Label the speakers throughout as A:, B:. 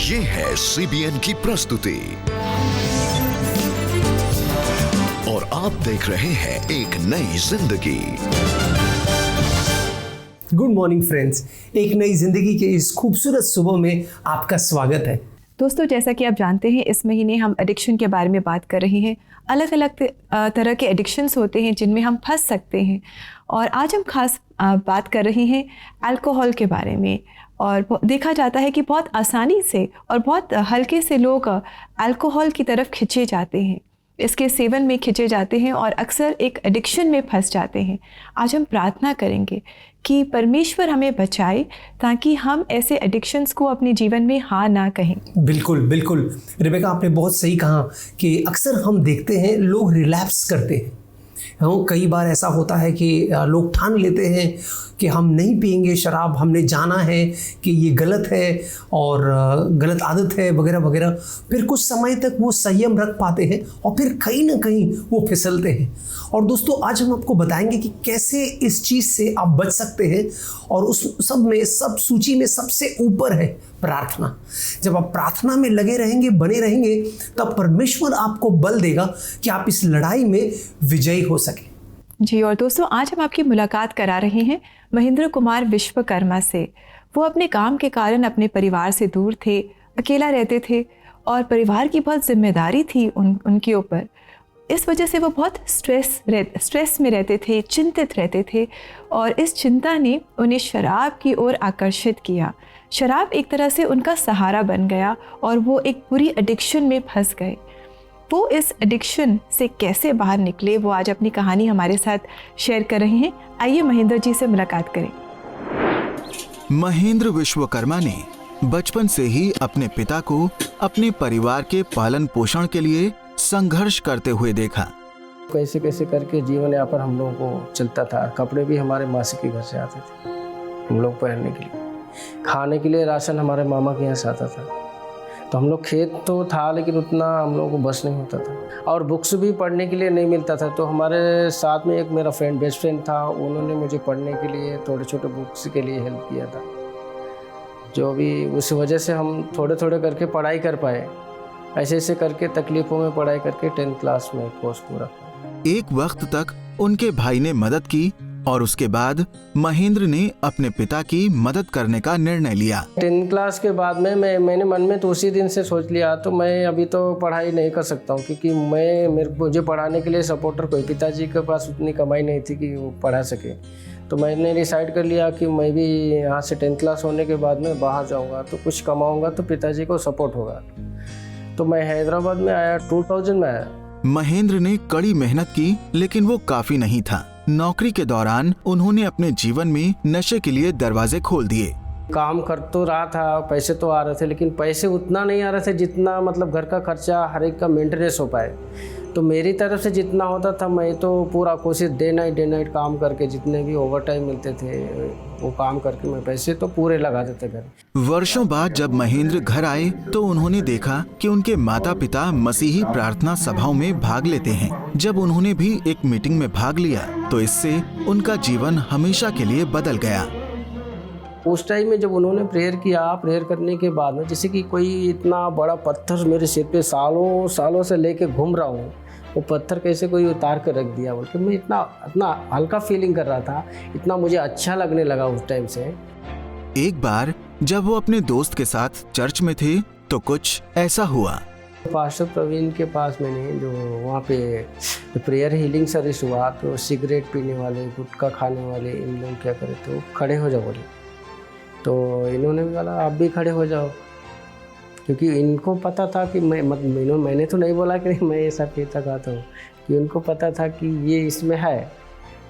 A: ये है CBN की प्रस्तुति और आप देख रहे हैं एक नई जिंदगी।
B: गुड मॉर्निंग फ्रेंड्स, एक नई जिंदगी के इस खूबसूरत सुबह में आपका स्वागत है।
C: दोस्तों, जैसा कि आप जानते हैं, इस महीने हम एडिक्शन के बारे में बात कर रहे हैं। अलग अलग तरह के एडिक्शंस होते हैं जिनमें हम फंस सकते हैं, और आज हम खास बात कर रहे हैं अल्कोहल के बारे में। और देखा जाता है कि बहुत आसानी से और बहुत हल्के से लोग अल्कोहल की तरफ खिंचे जाते हैं, इसके सेवन में खिंचे जाते हैं और अक्सर एक एडिक्शन में फंस जाते हैं। आज हम प्रार्थना करेंगे कि परमेश्वर हमें बचाए ताकि हम ऐसे एडिक्शंस को अपने जीवन में हाँ ना कहें।
B: बिल्कुल बिल्कुल रेबेका, आपने बहुत सही कहा कि अक्सर हम देखते हैं लोग रिलैप्स करते हैं। कई बार ऐसा होता है कि लोग ठान लेते हैं कि हम नहीं पिएंगे शराब, हमने जाना है कि ये गलत है और गलत आदत है वगैरह वगैरह। फिर कुछ समय तक वो संयम रख पाते हैं और फिर कहीं ना कहीं वो फिसलते हैं। और दोस्तों, आज हम आपको बताएंगे कि कैसे इस चीज़ से आप बच सकते हैं। और उस सब सूची में सबसे ऊपर है प्रार्थना। जब आप प्रार्थना में लगे रहेंगे, बने रहेंगे, तब परमेश्वर आपको बल देगा कि आप इस लड़ाई में विजयी हो सके।
C: जी, और दोस्तों, आज हम आपकी मुलाकात करा रहे हैं महेंद्र कुमार विश्वकर्मा से। वो अपने काम के कारण अपने परिवार से दूर थे, अकेला रहते थे और परिवार की बहुत जिम्मेदारी थी उनके ऊपर। इस वजह से वो बहुत स्ट्रेस में रहते थे, चिंतित रहते थे, और इस चिंता ने उन्हें शराब की ओर आकर्षित किया। शराब एक तरह से उनका सहारा बन गया और वो एक बुरी एडिक्शन में फंस गए। वो इस एडिक्शन से कैसे बाहर निकले, वो आज अपनी कहानी हमारे साथ शेयर कर रहे हैं। आइए महेंद्र जी से मुलाकात करें।
D: महेंद्र विश्वकर्मा ने बचपन से ही अपने पिता को अपने परिवार के पालन पोषण के लिए संघर्ष करते हुए देखा।
E: कैसे कैसे करके जीवन यापन हम लोगों को चलता था। कपड़े भी हमारे मासी के घर से आते थे हम लोग पहनने के लिए। खाने के लिए राशन हमारे मामा के यहाँ से आता था। तो हम लोग खेत तो था लेकिन उतना हम लोगों को बस नहीं होता था, और बुक्स भी पढ़ने के लिए नहीं मिलता था। तो हमारे साथ में एक मेरा बेस्ट फ्रेंड था, उन्होंने मुझे पढ़ने के लिए थोड़े छोटे बुक्स के लिए हेल्प किया था, जो भी उस वजह से हम थोड़े थोड़े करके पढ़ाई कर पाए। ऐसे ऐसे करके तकलीफ़ों में पढ़ाई करके 10th क्लास में कोर्स पूरा किया।
D: एक वक्त तक उनके भाई ने मदद की और उसके बाद महेंद्र ने अपने पिता की मदद करने का निर्णय लिया।
E: 10th क्लास के बाद में मैंने मन में तो उसी दिन से सोच लिया, तो मैं अभी तो पढ़ाई नहीं कर सकता हूँ, क्योंकि मुझे पढ़ाने के लिए सपोर्टर कोई, पिताजी के पास उतनी कमाई नहीं थी कि वो पढ़ा सके। तो मैंने डिसाइड कर लिया कि मैं भी यहाँ से 10th क्लास होने के बाद में बाहर जाऊँगा, तो कुछ कमाऊँगा तो पिताजी को सपोर्ट होगा। तो मैं हैदराबाद में आया, 2000 में आया।
D: महेंद्र ने कड़ी मेहनत की, लेकिन वो काफी नहीं था। नौकरी के दौरान उन्होंने अपने जीवन में नशे के लिए दरवाजे खोल दिए।
E: काम कर तो रहा था, पैसे तो आ रहे थे, लेकिन पैसे उतना नहीं आ रहे थे जितना मतलब घर का खर्चा हर एक का मेंटेनेंस हो पाए। तो मेरी तरफ से जितना होता था मैं तो पूरा कोशिश डे नाइट काम करके, जितने भी ओवर टाइम मिलते थे वो काम करके मैं पैसे तो पूरे लगा देते घर।
D: वर्षों बाद जब महेंद्र घर आए तो उन्होंने देखा कि उनके माता पिता मसीही प्रार्थना सभाओं में भाग लेते हैं। जब उन्होंने भी एक मीटिंग में भाग लिया तो इससे उनका जीवन हमेशा के लिए बदल गया।
E: उस टाइम में जब उन्होंने प्रेयर करने के बाद में, जैसे कि कोई इतना बड़ा पत्थर मेरे सिर पे सालों से लेके घूम रहा हूँ, वो पत्थर कैसे कोई उतार कर रख दिया बोल के मैं इतना हल्का फीलिंग कर रहा था, इतना मुझे अच्छा लगने लगा उस टाइम से।
D: एक बार जब वो अपने दोस्त के साथ चर्च में थे तो कुछ ऐसा हुआ।
E: पास्टर प्रवीण के पास मैंने जो वहाँ पे प्रेयर हीलिंग सर्विस हुआ, तो सिगरेट पीने वाले, गुटखा खाने वाले, इन लोग क्या करे तो खड़े हो जाओ बोले। तो इन्होंने बोला आप भी खड़े हो जाओ, क्योंकि इनको पता था कि मैंने तो नहीं बोला कि मैं ये सब पीता खाता हूँ, कि उनको पता था कि ये इसमें है।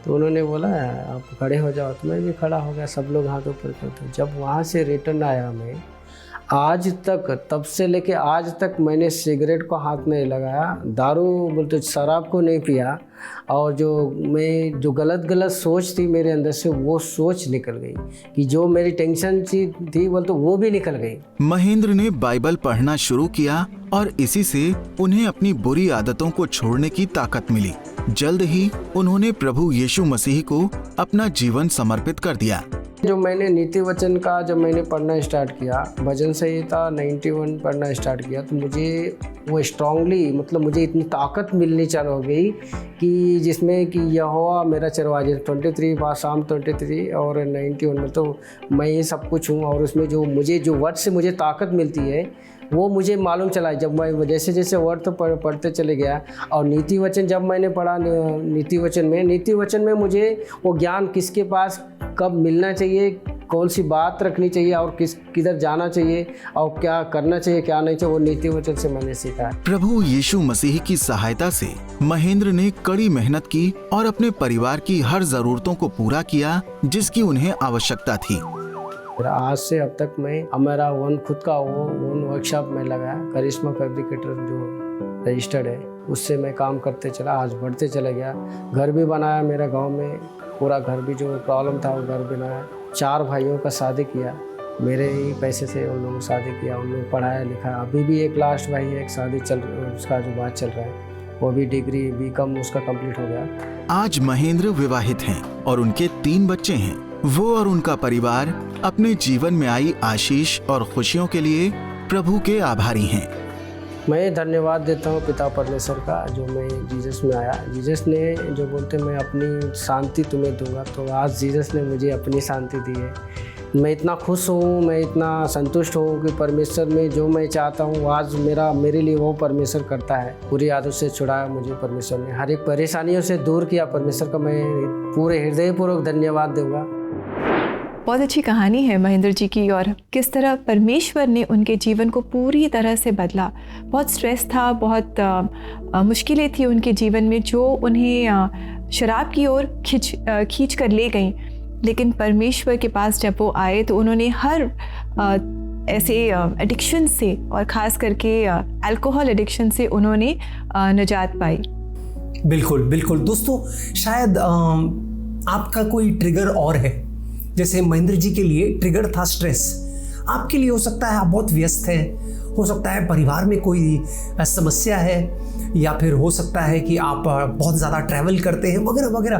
E: तो उन्होंने बोला आप खड़े हो जाओ, तो मैं भी खड़ा हो गया। सब लोग हाथ ऊपर करते। जब वहाँ से रिटर्न आया मैं, आज तक, तब से लेके आज तक मैंने सिगरेट को हाथ नहीं लगाया, दारू बोलते शराब को नहीं पिया, और जो गलत सोच थी मेरे अंदर से वो सोच निकल गई, कि जो मेरी टेंशन थी बोलते वो भी निकल गई।
D: महेंद्र ने बाइबल पढ़ना शुरू किया और इसी से उन्हें अपनी बुरी आदतों को छोड़ने की ताकत मिली। जल्द ही उन्होंने प्रभु यीशु मसीह को अपना जीवन समर्पित कर दिया।
E: जो मैंने नीति वचन का जब मैंने पढ़ना स्टार्ट किया, भजन संहिता 91 पढ़ना स्टार्ट किया, तो मुझे वो स्ट्रांगली मतलब मुझे इतनी ताकत मिलनी चालू हो गई कि जिसमें कि यहोवा मेरा चरवाहा 23 साम 23 और 91 में तो मैं ये सब कुछ हूँ। और उसमें जो वर्ड से मुझे ताकत मिलती है वो मुझे मालूम चला जब मैं जैसे जैसे वर्ड तो पढ़ते चले गया। और नीति वचन जब मैंने पढ़ा नीति वचन में मुझे वो ज्ञान किसके पास कब मिलना चाहिए, कौन सी बात रखनी चाहिए और किधर जाना चाहिए और क्या करना चाहिए क्या नहीं चाहिए, वो नीति वचन से मैंने सीखा।
D: प्रभु यीशु मसीह की सहायता से महेंद्र ने कड़ी मेहनत की और अपने परिवार की हर जरूरतों को पूरा किया जिसकी उन्हें आवश्यकता थी।
E: आज से अब तक मैं हमारा खुद का वर्कशॉप में लगाया, करिश्मा फैब्रिकेटर जो रजिस्टर्ड है, उससे मैं काम करते चला, आज बढ़ते चला गया। घर भी बनाया मेरा गांव में, पूरा घर भी जो प्रॉब्लम था वो घर बनाया। 4 भाइयों का शादी किया, मेरे ही पैसे से उन लोगों को शादी किया, उन लोग पढ़ाया लिखा। अभी भी एक लास्ट भाई एक शादी उसका जो बात चल रहा है, वो भी डिग्री BCom उसका कंप्लीट हो गया।
D: आज महेंद्र विवाहित हैं और उनके 3 बच्चे हैं। वो और उनका परिवार अपने जीवन में आई आशीष और खुशियों के लिए प्रभु के आभारी हैं।
E: मैं धन्यवाद देता हूँ पिता परमेश्वर का, जो मैं जीसस में आया। जीसस ने जो बोलते मैं अपनी शांति तुम्हें दूंगा, तो आज जीसस ने मुझे अपनी शांति दी है। मैं इतना खुश हूँ, मैं इतना संतुष्ट हूँ कि परमेश्वर में जो मैं चाहता हूँ आज मेरे लिए वो परमेश्वर करता है। पूरी आदत से छुड़ाया मुझे परमेश्वर ने, हर एक परेशानियों से दूर किया। परमेश्वर का मैं पूरे हृदयपूर्वक धन्यवाद दूंगा।
C: बहुत अच्छी कहानी है महेंद्र जी की, और किस तरह परमेश्वर ने उनके जीवन को पूरी तरह से बदला। बहुत स्ट्रेस था, बहुत मुश्किलें थी उनके जीवन में जो उन्हें शराब की ओर खींच कर ले गई। लेकिन परमेश्वर के पास जब वो आए तो उन्होंने हर ऐसे एडिक्शन से, और ख़ास करके अल्कोहल एडिक्शन से उन्होंने निजात पाई।
B: बिल्कुल बिल्कुल दोस्तों, शायद आपका कोई ट्रिगर और है। जैसे महेंद्र जी के लिए ट्रिगर था स्ट्रेस, आपके लिए हो सकता है आप बहुत व्यस्त हैं, हो सकता है परिवार में कोई समस्या है, या फिर हो सकता है कि आप बहुत ज़्यादा ट्रैवल करते हैं वगैरह वगैरह।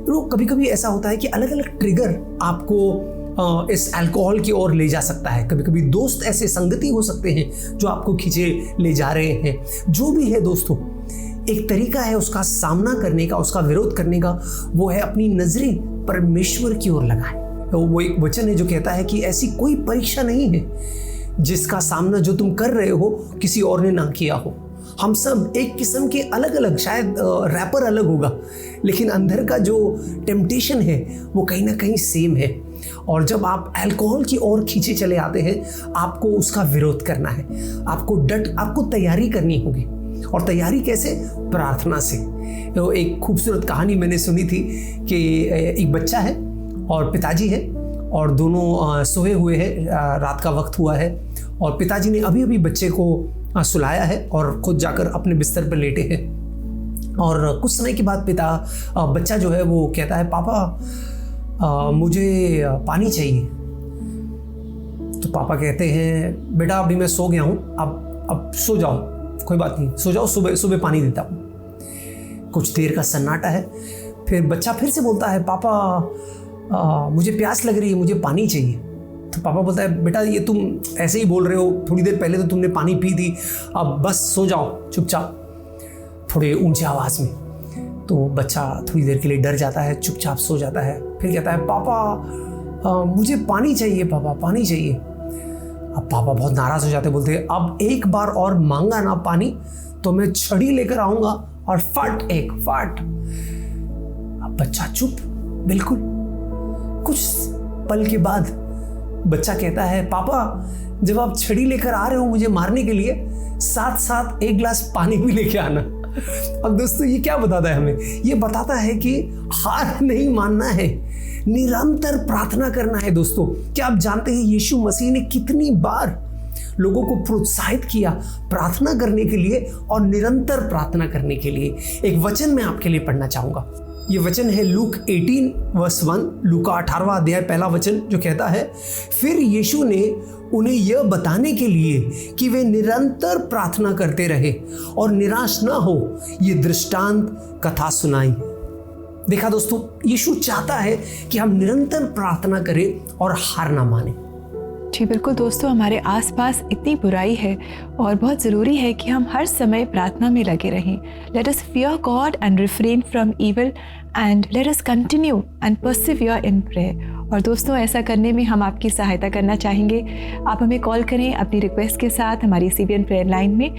B: तो कभी कभी ऐसा होता है कि अलग अलग ट्रिगर आपको इस अल्कोहल की ओर ले जा सकता है। कभी कभी दोस्त ऐसे संगति हो सकते हैं जो आपको खींचे ले जा रहे हैं। जो भी है दोस्तों, एक तरीका है उसका सामना करने का, उसका विरोध करने का, वो है अपनी नजरें परमेश्वर की ओर लगाएं। तो वो एक वचन है जो कहता है कि ऐसी कोई परीक्षा नहीं है जिसका सामना जो तुम कर रहे हो किसी और ने ना किया हो। हम सब एक किस्म के अलग अलग, शायद रैपर अलग होगा, लेकिन अंदर का जो टेम्पटेशन है वो कहीं ना कहीं सेम है। और जब आप अल्कोहल की ओर खींचे चले आते हैं, आपको उसका विरोध करना है, आपको तैयारी करनी होगी। और तैयारी कैसे? प्रार्थना से। तो एक खूबसूरत कहानी मैंने सुनी थी कि एक बच्चा है और पिताजी है, और दोनों सोए हुए हैं, रात का वक्त हुआ है, और पिताजी ने अभी अभी बच्चे को सुलाया है और खुद जाकर अपने बिस्तर पर लेटे हैं। और कुछ समय के बाद बच्चा जो है वो कहता है, पापा मुझे पानी चाहिए। तो पापा कहते हैं, बेटा अभी मैं सो गया हूँ, अब सो जाओ, कोई बात नहीं, सो जाओ, सुबह पानी देता हूँ। कुछ देर का सन्नाटा है, फिर बच्चा फिर से बोलता है, पापा मुझे प्यास लग रही है, मुझे पानी चाहिए। तो पापा बोलता है, बेटा ये तुम ऐसे ही बोल रहे हो, थोड़ी देर पहले तो तुमने पानी पी थी, अब बस सो जाओ चुपचाप, थोड़े ऊंचे आवाज़ में। तो बच्चा थोड़ी देर के लिए डर जाता है, चुपचाप सो जाता है। फिर कहता है, पापा मुझे पानी चाहिए, पापा पानी चाहिए। अब पापा बहुत नाराज़ हो जाते, बोलते हैं, अब एक बार और मांगा ना पानी तो मैं छड़ी लेकर आऊँगा और फट। अब बच्चा चुप, बिल्कुल। कुछ पल के बाद बच्चा कहता है, पापा जब आप छड़ी लेकर आ रहे हो मुझे मारने के लिए, साथ साथ एक गिलास पानी भी लेके आना। अब दोस्तों ये क्या बताता है हमें? ये बताता है कि हार नहीं मानना है, निरंतर प्रार्थना करना है। दोस्तों क्या आप जानते हैं यीशु मसीह ने कितनी बार लोगों को प्रोत्साहित किया प्रार्थना करने के लिए और निरंतर प्रार्थना करने के लिए? एक वचन मैं आपके लिए पढ़ना चाहूंगा। ये वचन है लूक 18:1, लूका 18वां अध्याय पहला वचन, जो कहता है, फिर यीशु ने उन्हें यह बताने के लिए कि वे निरंतर प्रार्थना करते रहे और निराश ना हो, ये दृष्टांत कथा सुनाई। देखा दोस्तों, यीशु चाहता है कि हम निरंतर प्रार्थना करें और हार ना माने।
C: जी बिल्कुल दोस्तों, हमारे आसपास इतनी बुराई है और बहुत ज़रूरी है कि हम हर समय प्रार्थना में लगे रहें। Let us fear God and refrain from evil and let us continue and persevere in prayer. और दोस्तों, ऐसा करने में हम आपकी सहायता करना चाहेंगे। आप हमें कॉल करें अपनी रिक्वेस्ट के साथ हमारी CBN प्रेयर लाइन में,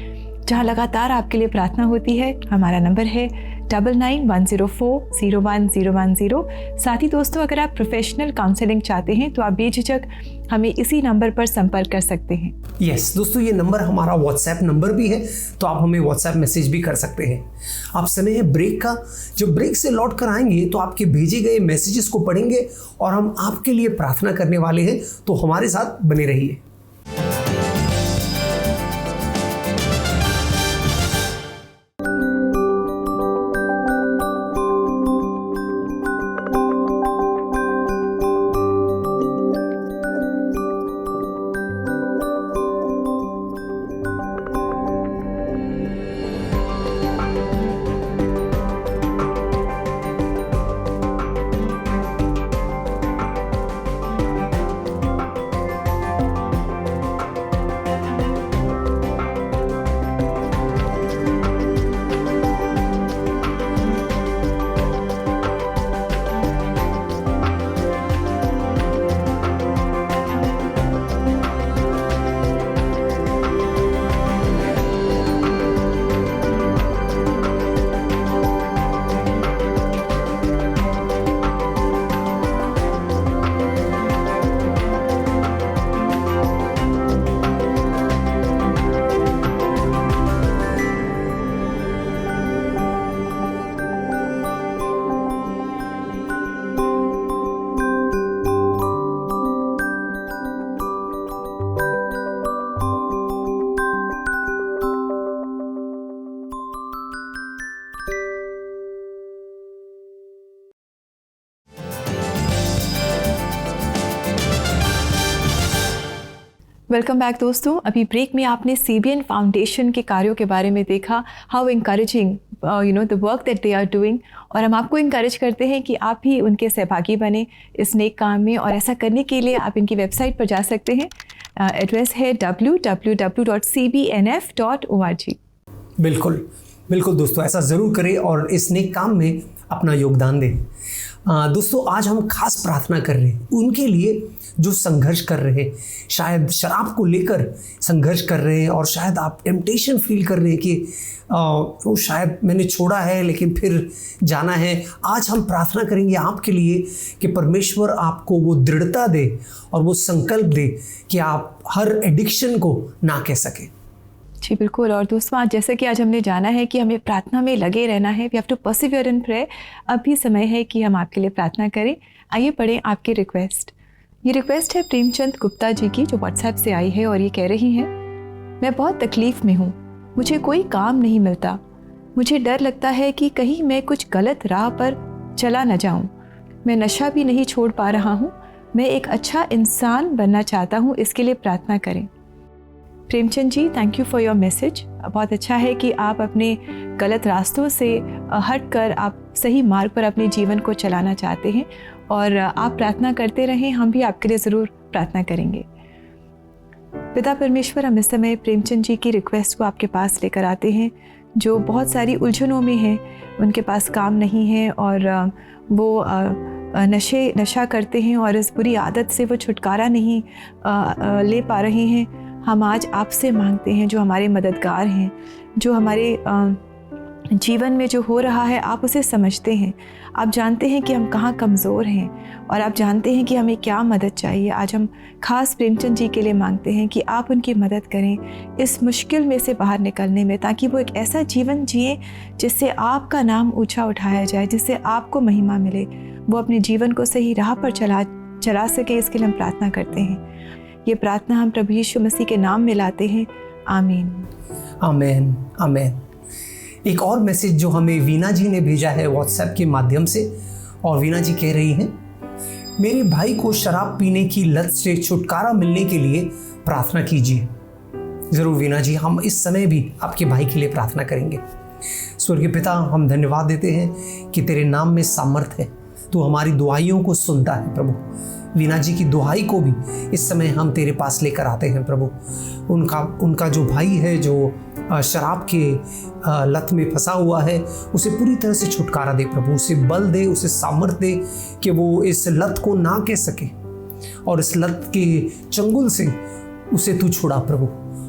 C: जहाँ लगातार आपके लिए प्रार्थना होती है। हमारा नंबर है 9910401010। साथ ही दोस्तों, अगर आप प्रोफेशनल काउंसलिंग चाहते हैं तो आप बेझिझक हमें इसी नंबर पर संपर्क कर सकते हैं।
B: यस दोस्तों, ये नंबर हमारा व्हाट्सएप नंबर भी है, तो आप हमें व्हाट्सएप मैसेज भी कर सकते हैं। अब समय है ब्रेक का। जब ब्रेक से लौट कर आएंगे तो आपके भेजे गए मैसेजेस को पढ़ेंगे और हम आपके लिए प्रार्थना करने वाले हैं, तो हमारे साथ बने रहिए।
C: वेलकम बैक दोस्तों। अभी ब्रेक में आपने CBN फाउंडेशन के कार्यों के बारे में देखा, how encouraging the work that they are doing. और हम आपको इंकरेज करते हैं कि आप भी उनके सहभागी बने इस नेक काम में। और ऐसा करने के लिए आप इनकी वेबसाइट पर जा सकते हैं। एड्रेस है www.cbnf.org।
B: बिल्कुल बिल्कुल दोस्तों, ऐसा ज़रूर करें और इस नेक काम में अपना योगदान दें। दोस्तों, आज हम खास प्रार्थना कर रहे हैं उनके लिए जो संघर्ष कर रहे हैं, शायद शराब को लेकर संघर्ष कर रहे हैं, और शायद आप टेम्पटेशन फील कर रहे हैं कि वो शायद मैंने छोड़ा है लेकिन फिर जाना है। आज हम प्रार्थना करेंगे आपके लिए कि परमेश्वर आपको वो दृढ़ता दे और वो संकल्प दे कि आप हर एडिक्शन को ना कह सकें।
C: जी बिल्कुल। और दोस्तों, आज जैसे कि आज हमने जाना है कि हमें प्रार्थना में लगे रहना है, we have to persevere in prayer. अब भी समय है कि हम आपके लिए प्रार्थना करें। आइए पढ़ें आपकी रिक्वेस्ट। ये रिक्वेस्ट है प्रेमचंद गुप्ता जी की, जो व्हाट्सएप से आई है और ये कह रही हैं, मैं बहुत तकलीफ़ में हूँ, मुझे कोई काम नहीं मिलता, मुझे डर लगता है कि कहीं मैं कुछ गलत राह पर चला न जाऊँ, मैं नशा भी नहीं छोड़ पा रहा हूँ, मैं एक अच्छा इंसान बनना चाहता हूँ, इसके लिए प्रार्थना करें। Premchand ji, thank you for your message. बहुत अच्छा है कि आप अपने गलत रास्तों से हट कर आप सही मार्ग पर अपने जीवन को चलाना चाहते हैं, और आप प्रार्थना करते रहें, हम भी आपके लिए ज़रूर प्रार्थना करेंगे। पिता परमेश्वर, हम इस समय प्रेमचंद जी की रिक्वेस्ट को आपके पास लेकर आते हैं, जो बहुत सारी उलझनों में हैं, उनके पास काम नहीं है और वो नशा करते हैं और इस बुरी आदत से वो छुटकारा नहीं ले पा रहे हैं। हम आज आपसे मांगते हैं, जो हमारे मददगार हैं, जो हमारे जीवन में जो हो रहा है आप उसे समझते हैं, आप जानते हैं कि हम कहाँ कमज़ोर हैं और आप जानते हैं कि हमें क्या मदद चाहिए। आज हम खास प्रेमचंद जी के लिए मांगते हैं कि आप उनकी मदद करें इस मुश्किल में से बाहर निकलने में, ताकि वो एक ऐसा जीवन जिए जिससे आपका नाम ऊंचा उठाया जाए, जिससे आपको महिमा मिले, वो अपने जीवन को सही राह पर चला सके। इसके लिए हम प्रार्थना करते हैं। ये प्रार्थना हम प्रभु यीशु मसीह के नाम में लाते हैं। आमीन
B: आमीन आमीन। एक और मैसेज जो हमें वीना जी ने भेजा है व्हाट्सएप के माध्यम से, और वीना जी कह रही हैं, मेरे भाई को शराब पीने की लत से छुटकारा मिलने के लिए प्रार्थना कीजिए। ज़रूर वीना जी, हम इस समय भी आपके भाई के लिए प्रार्थना करेंगे। स्वर्गीय पिता, हम धन्यवाद देते हैं कि तेरे नाम में सामर्थ है। तू हमारी दुआइयों को सुनता है प्रभु। वीना जी की दुआई को भी इस समय हम तेरे पास लेकर आते हैं प्रभु। उनका जो भाई है जो शराब के लत में फंसा हुआ है, उसे पूरी तरह से छुटकारा दे प्रभु। उसे बल दे, उसे सामर्थ दे कि वो इस लत को ना कह सके और इस लत के चंगुल से उसे तू छुड़ा प्रभु।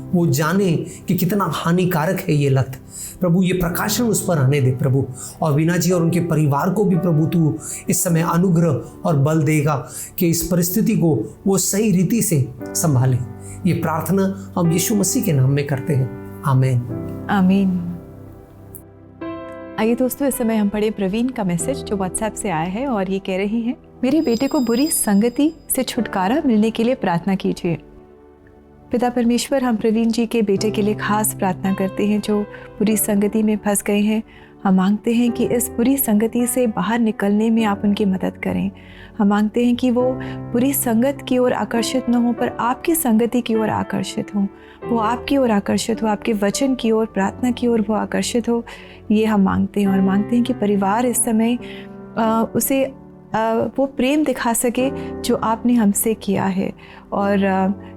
B: वो जाने कि कितना हानिकारक है ये लत प्रभु। ये प्रकाशन उस पर आने दे प्रभु। और वीना जी और उनके परिवार को भी प्रभु तू इस समय अनुग्रह और बल देगा कि इस परिस्थिति को वो सही रीति से संभाले। ये प्रार्थना हम यीशु मसीह के नाम में करते हैं, आमीन
C: आमीन। आइए दोस्तों, इस समय हम पढ़े प्रवीण का मैसेज जो व्हाट्सएप से आया है और ये कह रही हैं, मेरे बेटे को बुरी संगति से छुटकारा मिलने के लिए प्रार्थना कीजिए। पिता परमेश्वर, हम प्रवीण जी के बेटे के लिए खास प्रार्थना करते हैं जो बुरी संगति में फंस गए हैं। हम मांगते हैं कि इस बुरी संगति से बाहर निकलने में आप उनकी मदद करें। हम मांगते हैं कि वो बुरी संगत की ओर आकर्षित न हो, पर आपकी संगति की ओर आकर्षित हो। वो आपकी ओर आकर्षित हो, आपके वचन की ओर, प्रार्थना की ओर वो आकर्षित हो। ये हम मांगते हैं और मांगते हैं कि परिवार इस समय उसे वो प्रेम दिखा सके जो आपने हमसे किया है। और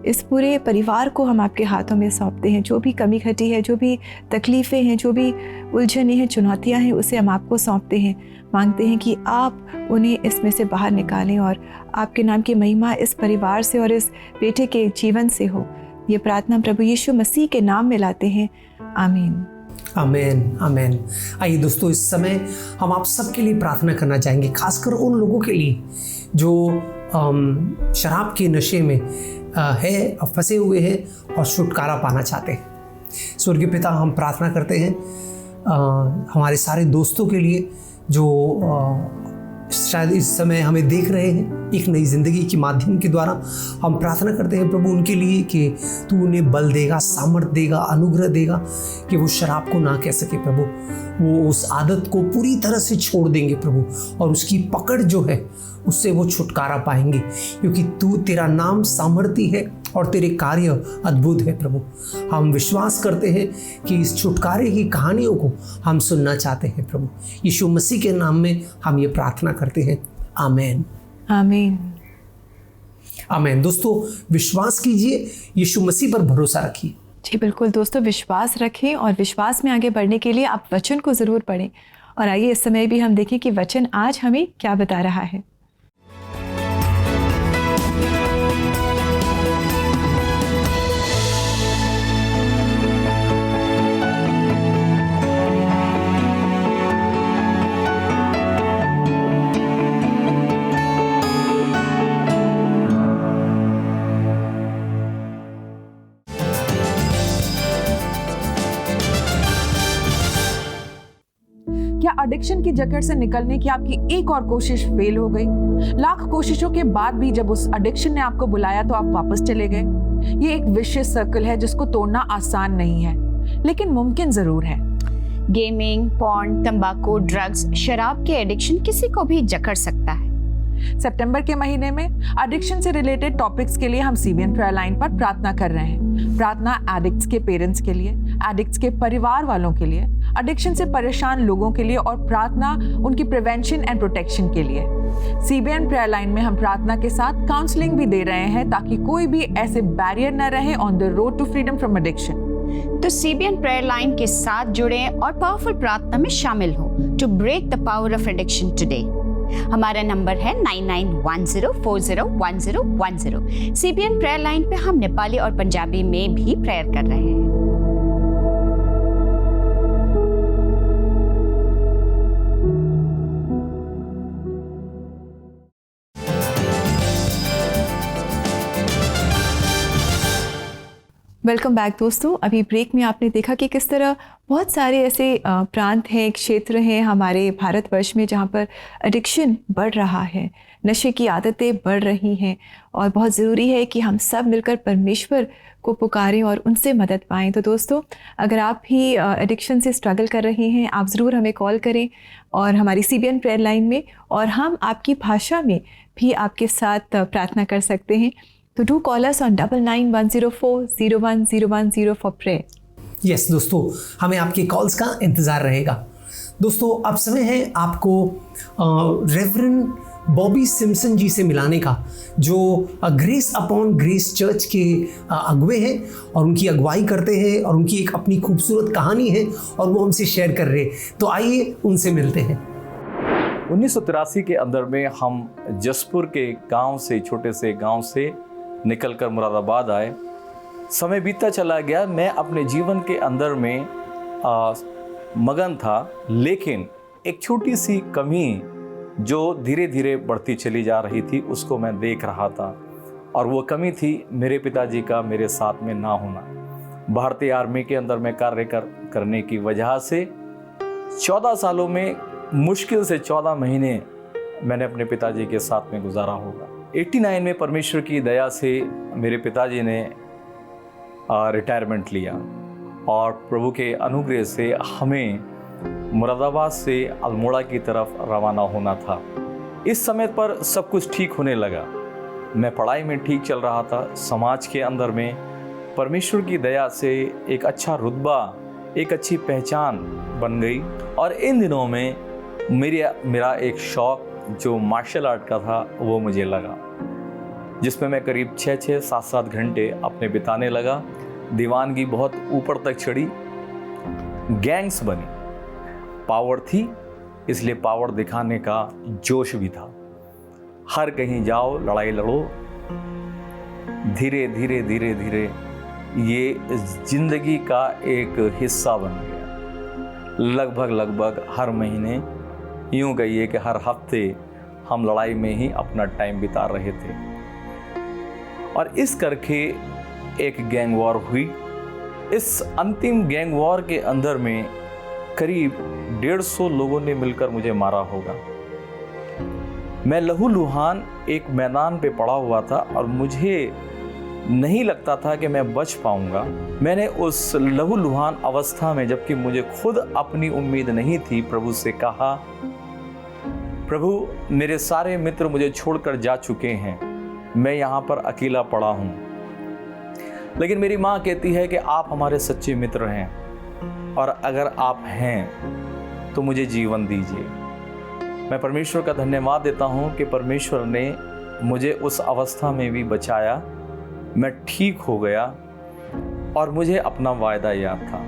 C: इस पूरे परिवार को हम आपके हाथों में सौंपते हैं। जो भी कमी घटी है, जो भी तकलीफ़ें हैं, जो भी उलझनें हैं, चुनौतियां हैं, उसे हम आपको सौंपते हैं। मांगते हैं कि आप उन्हें इसमें से बाहर निकालें और आपके नाम की महिमा इस परिवार से और इस बेटे के जीवन से हो। ये प्रार्थना प्रभु यीशु मसीह के नाम में लाते हैं, आमीन
B: आमेन आमेन। आइए दोस्तों, इस समय हम आप सबके लिए प्रार्थना करना चाहेंगे, खासकर उन लोगों के लिए जो शराब के नशे में है, फंसे हुए हैं और छुटकारा पाना चाहते हैं। स्वर्गीय पिता, हम प्रार्थना करते हैं हमारे सारे दोस्तों के लिए जो शायद इस समय हमें देख रहे हैं एक नई ज़िंदगी के माध्यम के द्वारा। हम प्रार्थना करते हैं प्रभु उनके लिए कि तू उन्हें बल देगा, सामर्थ देगा, अनुग्रह देगा कि वो शराब को ना कह सके प्रभु। वो उस आदत को पूरी तरह से छोड़ देंगे प्रभु और उसकी पकड़ जो है उससे वो छुटकारा पाएंगे, क्योंकि तू, तेरा नाम सामर्थी है और तेरे कार्य अद्भुत है प्रभु। हम विश्वास करते हैं कि इस छुटकारे की कहानियों को हम सुनना चाहते हैं प्रभु। यीशु मसीह के नाम में हम ये प्रार्थना करते हैं, आमीन
C: आमीन
B: आमीन। दोस्तों, विश्वास कीजिए, यीशु मसीह पर भरोसा रखिए।
C: जी बिल्कुल दोस्तों, विश्वास रखें और विश्वास में आगे बढ़ने के लिए आप वचन को ज़रूर पढ़ें। और आइए इस समय भी हम देखें कि वचन आज हमें क्या बता रहा है।
F: क्या एडिक्शन की जकड़ से निकलने की आपकी एक और कोशिश फेल हो गई? लाख कोशिशों के बाद भी जब उस एडिक्शन ने आपको बुलाया तो आप वापस चले गए। ये एक विशियस सर्कल है जिसको तोड़ना आसान नहीं है, लेकिन मुमकिन जरूर है।
G: गेमिंग, पॉर्न, तंबाकू, ड्रग्स, शराब के एडिक्शन किसी को भी जकड़ सकता है।
F: सितंबर के महीने में एडिक्शन से रिलेटेड टॉपिक्स के लिए हम सीबीएन प्रेयर लाइन पर प्रार्थना कर रहे हैं। प्रार्थना एडिक्ट्स के पेरेंट्स के लिए, एडिक्ट्स के परिवार वालों के लिए, एडिक्शन से परेशान लोगों के लिए और प्रार्थना उनकी प्रिवेंशन एंड प्रोटेक्शन के लिए। सीबीएन प्रेयर लाइन में हम प्रार्थना के साथ काउंसलिंग भी दे रहे हैं ताकि कोई भी ऐसे बैरियर न रहे on the road to freedom from addiction.
G: तो सीबीएन प्रेयर लाइन के साथ जुड़ें और पावरफुल प्रार्थना में शामिल हो to break the power of addiction today. हमारा नंबर है 9910401010। सीबीएन प्रेयर लाइन पे हम नेपाली और पंजाबी में भी प्रेयर कर रहे हैं।
C: वेलकम बैक दोस्तों। अभी ब्रेक में आपने देखा कि किस तरह बहुत सारे ऐसे प्रांत हैं, क्षेत्र हैं हमारे भारतवर्ष में जहाँ पर एडिक्शन बढ़ रहा है, नशे की आदतें बढ़ रही हैं और बहुत ज़रूरी है कि हम सब मिलकर परमेश्वर को पुकारें और उनसे मदद पाएं। तो दोस्तों, अगर आप भी एडिक्शन से स्ट्रगल कर रहे हैं, आप ज़रूर हमें कॉल करें और हमारी सीबीएन प्रेयर लाइन में, और हम आपकी भाषा में भी आपके साथ प्रार्थना कर सकते हैं। तो do call us on 9910401010 for prayer.
B: Yes दोस्तों, हमें आपके कॉल्स का इंतज़ार रहेगा। दोस्तों अब समय है आपको रेवरेंड बॉबी सिम्पसन जी से मिलाने का, जो ग्रेस अपॉन ग्रेस चर्च के अगुवे हैं और उनकी अगुवाई करते हैं और उनकी एक अपनी खूबसूरत कहानी है और वो हमसे शेयर कर रहे हैं। तो आइए उनसे मिलते हैं।
H: 1983 के अंदर में हम जसपुर के गांव से, छोटे से गांव से निकलकर मुरादाबाद आए। समय बीतता चला गया, मैं अपने जीवन के अंदर में मगन था, लेकिन एक छोटी सी कमी जो धीरे धीरे बढ़ती चली जा रही थी उसको मैं देख रहा था, और वो कमी थी मेरे पिताजी का मेरे साथ में ना होना। भारतीय आर्मी के अंदर में कार्य करने की वजह से 14 सालों में मुश्किल से 14 महीने मैंने अपने पिताजी के साथ में गुजारा होगा। 89 में परमेश्वर की दया से मेरे पिताजी ने रिटायरमेंट लिया और प्रभु के अनुग्रह से हमें मुरादाबाद से अल्मोड़ा की तरफ रवाना होना था। इस समय पर सब कुछ ठीक होने लगा, मैं पढ़ाई में ठीक चल रहा था, समाज के अंदर में परमेश्वर की दया से एक अच्छा रुतबा, एक अच्छी पहचान बन गई। और इन दिनों में मेरा एक शौक जो मार्शल आर्ट का था वो मुझे लगा, जिसमें मैं करीब 6-6, 7-7 घंटे अपने बिताने लगा। दीवानगी बहुत ऊपर तक चढ़ी, गैंग्स बनी, पावर थी, इसलिए पावर दिखाने का जोश भी था। हर कहीं जाओ लड़ाई लड़ो। धीरे धीरे धीरे धीरे ये जिंदगी का एक हिस्सा बन गया। लगभग हर महीने, यूं कहिए कि हर हफ्ते हम लड़ाई में ही अपना टाइम बिता रहे थे। और इस करके एक गैंग वॉर हुई। इस अंतिम गैंग वॉर के अंदर में करीब 150 लोगों ने मिलकर मुझे मारा होगा। मैं लहूलुहान एक मैदान पे पड़ा हुआ था और मुझे नहीं लगता था कि मैं बच पाऊंगा। मैंने उस लहूलुहान अवस्था में, जबकि मुझे खुद अपनी उम्मीद नहीं थी, प्रभु से कहा, प्रभु मेरे सारे मित्र मुझे छोड़कर जा चुके हैं, मैं यहाँ पर अकेला पड़ा हूँ, लेकिन मेरी माँ कहती है कि आप हमारे सच्चे मित्र हैं और अगर आप हैं तो मुझे जीवन दीजिए। मैं परमेश्वर का धन्यवाद देता हूँ कि परमेश्वर ने मुझे उस अवस्था में भी बचाया, मैं ठीक हो गया और मुझे अपना वायदा याद था।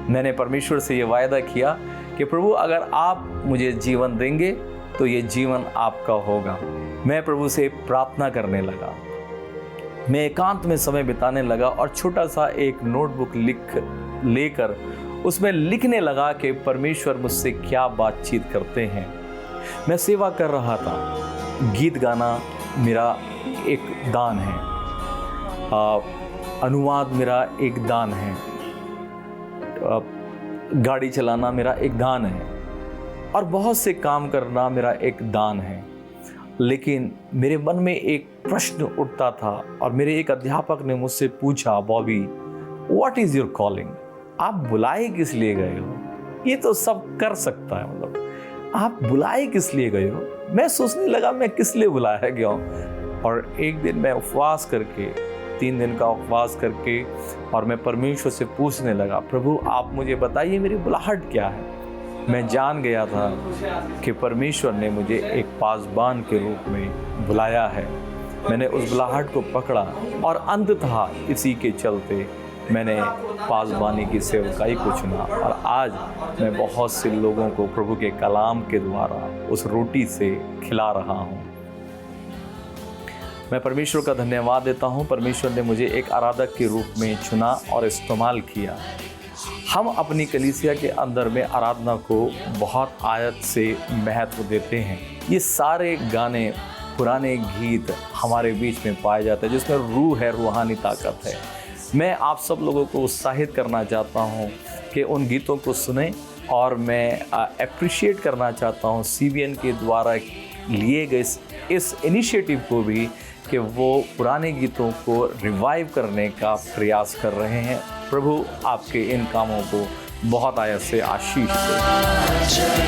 H: मैंने परमेश्वर से ये वायदा किया कि प्रभु अगर आप मुझे जीवन देंगे तो ये जीवन आपका होगा। मैं प्रभु से प्रार्थना करने लगा, मैं एकांत में समय बिताने लगा और छोटा सा एक नोटबुक लेकर उसमें लिखने लगा कि परमेश्वर मुझसे क्या बातचीत करते हैं। मैं सेवा कर रहा था, गीत गाना मेरा एक दान है, अनुवाद मेरा एक दान है, गाड़ी चलाना मेरा एक दान है और बहुत से काम करना मेरा एक दान है। लेकिन मेरे मन में एक प्रश्न उठता था और मेरे एक अध्यापक ने मुझसे पूछा, Bobby what is your calling? आप बुलाए किस लिए गए हो? ये तो सब कर सकता है, मतलब आप बुलाए किस लिए गए हो? मैं सोचने लगा मैं किस लिए बुलाया गया हूँ। और एक दिन मैं उपवास करके, 3 दिन का उपवास करके, और मैं परमेश्वर से पूछने लगा, प्रभु आप मुझे बताइए मेरी बुलाहट क्या है। मैं जान गया था कि परमेश्वर ने मुझे एक पासबान के रूप में बुलाया है। मैंने उस बुलाहट को पकड़ा और अंततः इसी के चलते मैंने पासबानी की सेवकाई को चुना और आज मैं बहुत से लोगों को प्रभु के कलाम के द्वारा उस रोटी से खिला रहा हूँ। मैं परमेश्वर का धन्यवाद देता हूँ। परमेश्वर ने मुझे एक आराधक के रूप में चुना और इस्तेमाल किया। हम अपनी कलीसिया के अंदर में आराधना को बहुत आयत से महत्व देते हैं। ये सारे गाने, पुराने गीत हमारे बीच में पाए जाते हैं जिसमें रूह है, रूहानी ताकत है। मैं आप सब लोगों को उत्साहित करना चाहता हूँ कि उन गीतों को सुनें और मैं अप्रिशिएट करना चाहता हूँ CBN के द्वारा लिए गए इस इनिशिएटिव को भी कि वो पुराने गीतों को रिवाइव करने का प्रयास कर रहे हैं। प्रभु आपके इन कामों को बहुत आयत से आशीष दे।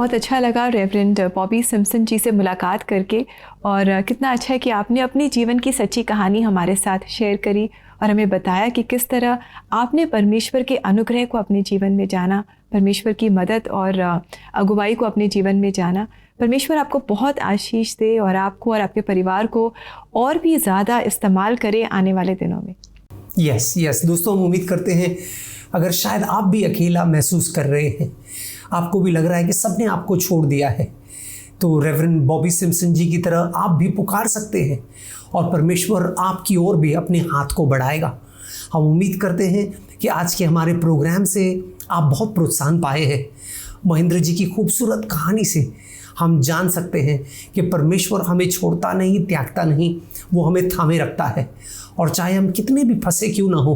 C: बहुत अच्छा लगा रेवरेंड बॉबी सिम्पसन जी से मुलाकात करके, और कितना अच्छा है कि आपने अपनी जीवन की सच्ची कहानी हमारे साथ शेयर करी और हमें बताया कि किस तरह आपने परमेश्वर के अनुग्रह को अपने जीवन में जाना, परमेश्वर की मदद और अगुवाई को अपने जीवन में जाना। परमेश्वर आपको बहुत आशीष दे और आपको और आपके परिवार को और भी ज़्यादा इस्तेमाल करे आने वाले दिनों में।
B: यस दोस्तों, हम उम्मीद करते हैं अगर शायद आप भी अकेला महसूस कर रहे हैं, आपको भी लग रहा है कि सबने आपको छोड़ दिया है, तो रेवरेंड बॉबी सिम्पसन जी की तरह आप भी पुकार सकते हैं और परमेश्वर आपकी ओर भी अपने हाथ को बढ़ाएगा। हम उम्मीद करते हैं कि आज के हमारे प्रोग्राम से आप बहुत प्रोत्साहन पाए हैं। महेंद्र जी की खूबसूरत कहानी से हम जान सकते हैं कि परमेश्वर हमें छोड़ता नहीं, त्यागता नहीं, वो हमें थामे रखता है, और चाहे हम कितने भी फंसे क्यों ना हो,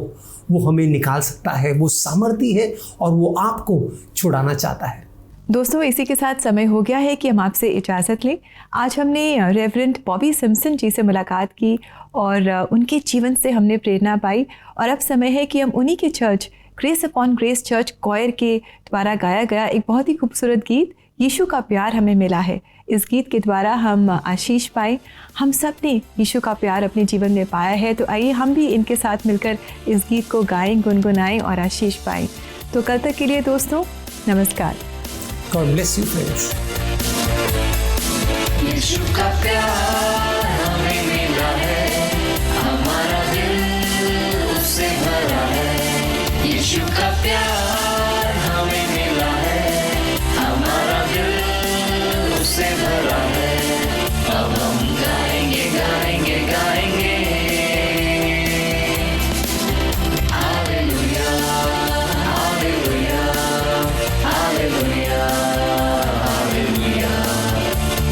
B: वो हमें निकाल सकता है। वो सामर्थी है और वो आपको छुड़ाना चाहता है।
C: दोस्तों, इसी के साथ समय हो गया है कि हम आपसे इजाज़त लें। आज हमने रेवरेंड बॉबी सिम्पसन जी से मुलाकात की और उनके जीवन से हमने प्रेरणा पाई, और अब समय है कि हम उन्हीं के church Grace upon Grace Church choir के द्वारा गाया गया एक बहुत ही खूबसूरत गीत यीशु का प्यार हमें मिला है, इस गीत के द्वारा हम आशीष पाए। हम सब ने यीशु का प्यार अपने जीवन में पाया है, तो आइए हम भी इनके साथ मिलकर इस गीत को गाएं, गुनगुनाएं और आशीष पाएं। तो कल तक के लिए दोस्तों, नमस्कार।
B: God bless you friends.
I: यीशु का प्यार हमें मिला है, हमारा दिल उससे भरा है। यीशु का प्यार हमें मिला है, हमारा दिल उससे भरा है। अब हम गाएंगे गाएंगे गाएंगे hallelujah hallelujah hallelujah hallelujah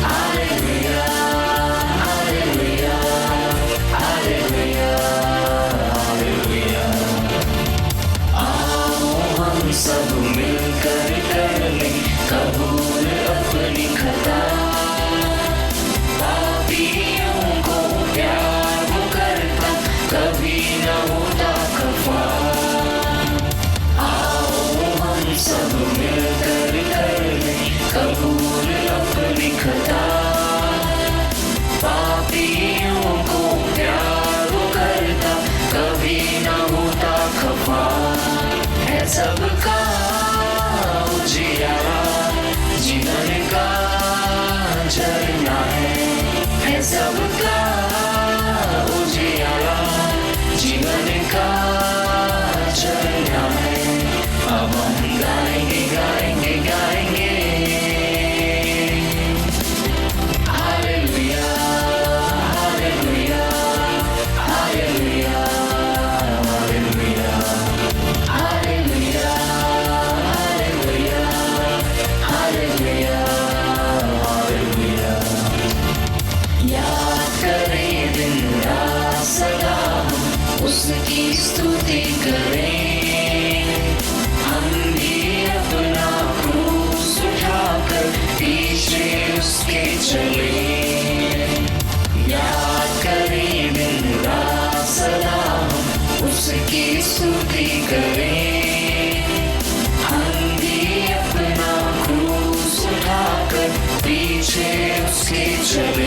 I: hallelujah hallelujah hallelujah hallelujah. आओ हम सब मिलकर कर लें कबूल अपनी खता, पापियों को प्यार वो करता, कभी न होता खफा। आओ हम सब मिलकर कर लें कबूल अपनी खता, पापियों को प्यार वो करता, कभी न होता खफा। है सबका उजियारा, जीवन का झरना है सबका उजियारा, जीवन का झरना है। अब हम गाएंगे गाएंगे गाएंगे hallelujah hallelujah hallelujah hallelujah hallelujah hallelujah hallelujah hallelujah. याद करें दिन रात सदा हम उसकी स्तुति करें, हम भी अपना क्रूस उठाकर पीछे उसके चले। याद करें दिन रात सदा हम उसकी स्तुति करें, हम भी अपना क्रूस उठाकर पीछे उसके चले।